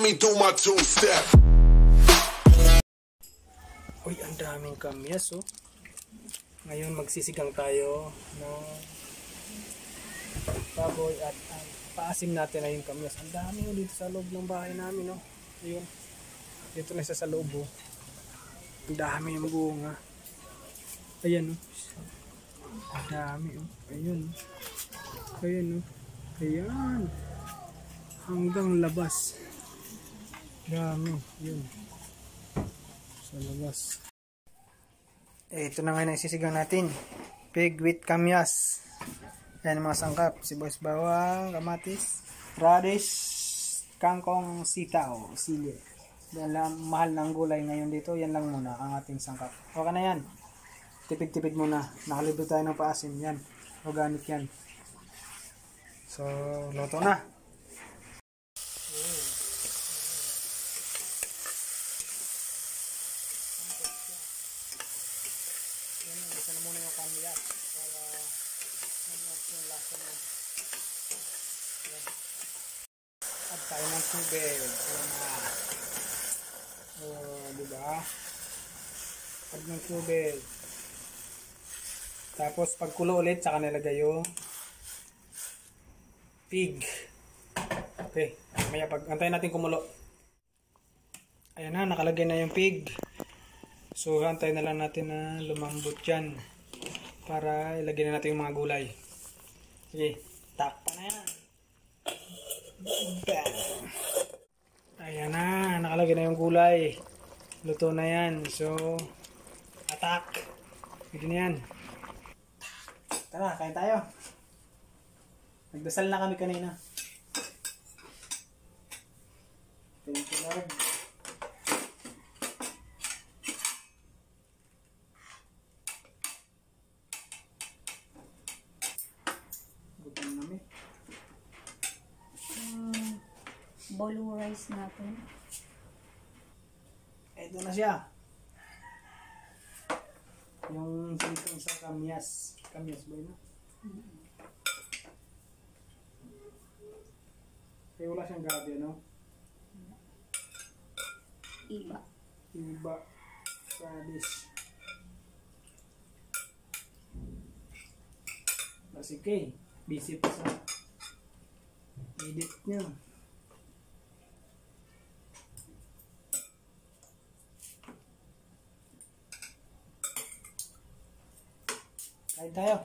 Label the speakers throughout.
Speaker 1: me do my two-step.
Speaker 2: Uy, ang daming kamyas, oh. Ngayon magsisigang tayo ng baboy at paasim natin na yung kamyas. Ang dami, oh, dito sa loob ng bahay namin, oh. Ayun. Dito na isa sa loob, oh. Ang dami yung bunga. Ayan, oh. Ang dami, oh. Ayun. Ayan, oh. Ayan. Hanggang labas. Dami. Yun. Sa labas. Ito na nga na isisigang natin. Pig with kamyas. Yan ang mga sangkap. Sibuyas, bawang, kamatis, radish, kangkong, sitaw, sili. Yan lang, mahal ng gulay ngayon dito. Yan lang muna ang ating sangkap. Okay na yan. Tipid-tipid muna. Nakalibre tayo ng paasim. Yan. Organic yan. So, luto na. Isa na muna yung kamyas para yung lasa mo. Add tayo ng tubig. Ayan na. Oh, diba? Add ng tubig. Tapos pagkulo ulit, saka nilagay yung pig. Okay. Maya antayin natin kumulo. Ayan na, nakalagay na yung pig. So, antayin na lang natin na lumambot dyan para ilagay na natin yung mga gulay. Sige, takpan na yan. Bang! Ayan na, nakalagay na yung gulay. Luto na yan. So, attack. Pwede na yan. Tara, kain tayo. Nagdasal na kami kanina. Thank you, Lord. Gutom namin.
Speaker 3: Bolo rice natin.
Speaker 2: Ito na siya. Yung sinigang sa Kamias. Kamias ba yun? Kaya wala siyang gabi, no?
Speaker 3: Iba.
Speaker 2: Iba. Radish. Kasi kay, busy pa sa edit niya. Kain tayo.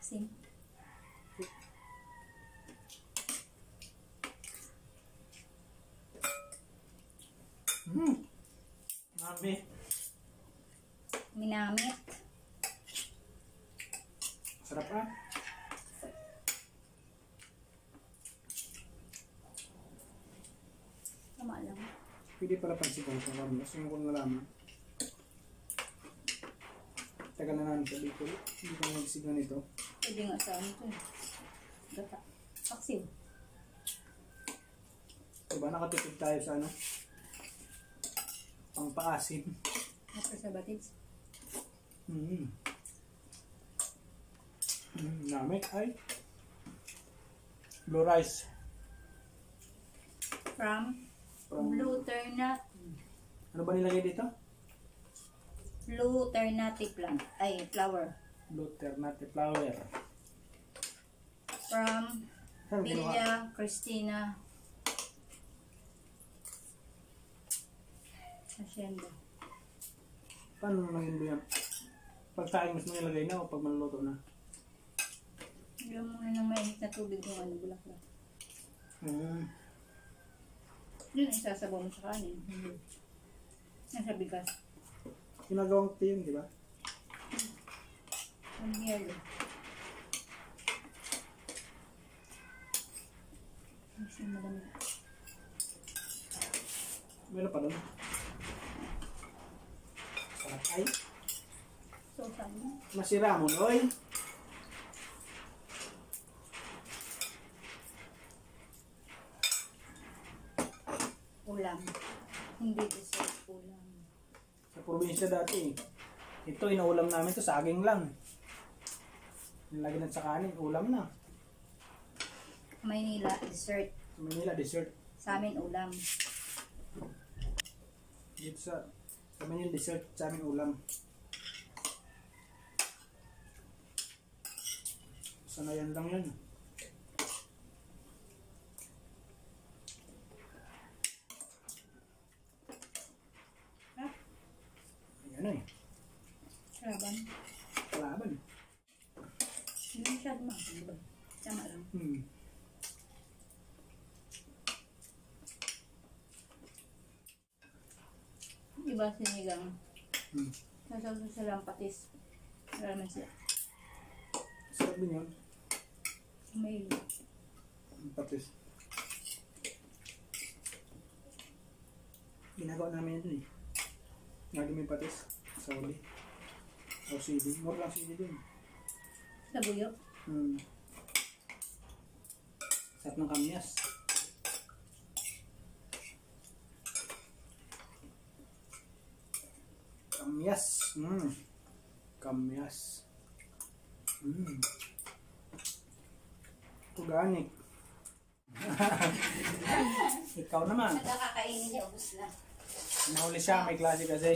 Speaker 3: Sim.
Speaker 2: Mami.
Speaker 3: Minamit.
Speaker 2: Sarap ah.
Speaker 3: Tama lang.
Speaker 2: Pwede pala pansigang sa kami. Gusto mo kong nalaman. Tagal na namin sa Bicol. Hindi ko magsigang nito.
Speaker 3: Pwede nga sa ano ito eh. Gata. Paksiw.
Speaker 2: Diba nakatipid tayo sa ano? Pangpaasim.
Speaker 3: Preservatives.
Speaker 2: Namit ay blue rice.
Speaker 3: From blue ternate.
Speaker 2: Ano ba nilagay dito?
Speaker 3: Blue ternate plant. Ay, flower.
Speaker 2: Blue ternate flower.
Speaker 3: From
Speaker 2: Saan ginawa?
Speaker 3: Villa Cristina Hacienda.
Speaker 2: Paano naging yan? Pag sa akin mas nilagay na o pag maluluto na?
Speaker 3: Hindi mo muna ng mainit na tubig yung ano, bulaklak. Yun, isasabaw mo sa kanin. Nasa bigas.
Speaker 2: Ginagawang tea yun, di ba?
Speaker 3: Ang yelo. Mas yung malamig.
Speaker 2: Meron pa doon. Sarap ay.
Speaker 3: So, saan mo?
Speaker 2: Masira mo, oy.
Speaker 3: Ulam. Hindi dessert, ulam.
Speaker 2: Sa probinsya dati, Ito, inuulam namin to, saging lang. Nilagyan natin sa kanin, ulam na.
Speaker 3: Maynila, dessert.
Speaker 2: Manila, dessert.
Speaker 3: Sa amin, ulam.
Speaker 2: Dito sa Manila, dessert, sa amin ulam. Sanayan lang yan.
Speaker 3: Ha?
Speaker 2: Ayan na eh.
Speaker 3: Kalaban.
Speaker 2: Kalaban.
Speaker 3: Hindi masyado diba? Tama lang. Diba sinigang? Nasawso silang patis. Wala naman sila.
Speaker 2: Sarap din yun.
Speaker 3: May
Speaker 2: Patis. Ginagawa namin yun eh. Lagi may patis. Sa uli. O sili. More lang sili din.
Speaker 3: sabuyo.
Speaker 2: Sarap ng Kamias. Kamias. Kamias. Organic. Ikaw naman.
Speaker 3: Nakakainin niya, ubus na.
Speaker 2: Nahuli siya, may klase kasi.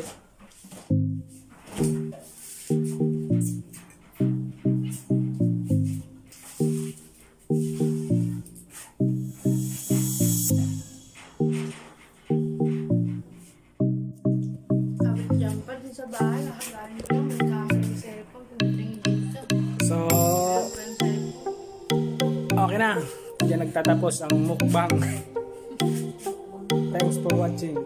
Speaker 3: Sabi ko dyan pa din sa bahay, nakagaling ko, may gamit yung cellphone, pumiting dito.
Speaker 2: So, okay na. Diyan nagtatapos ang mukbang. Thanks for watching.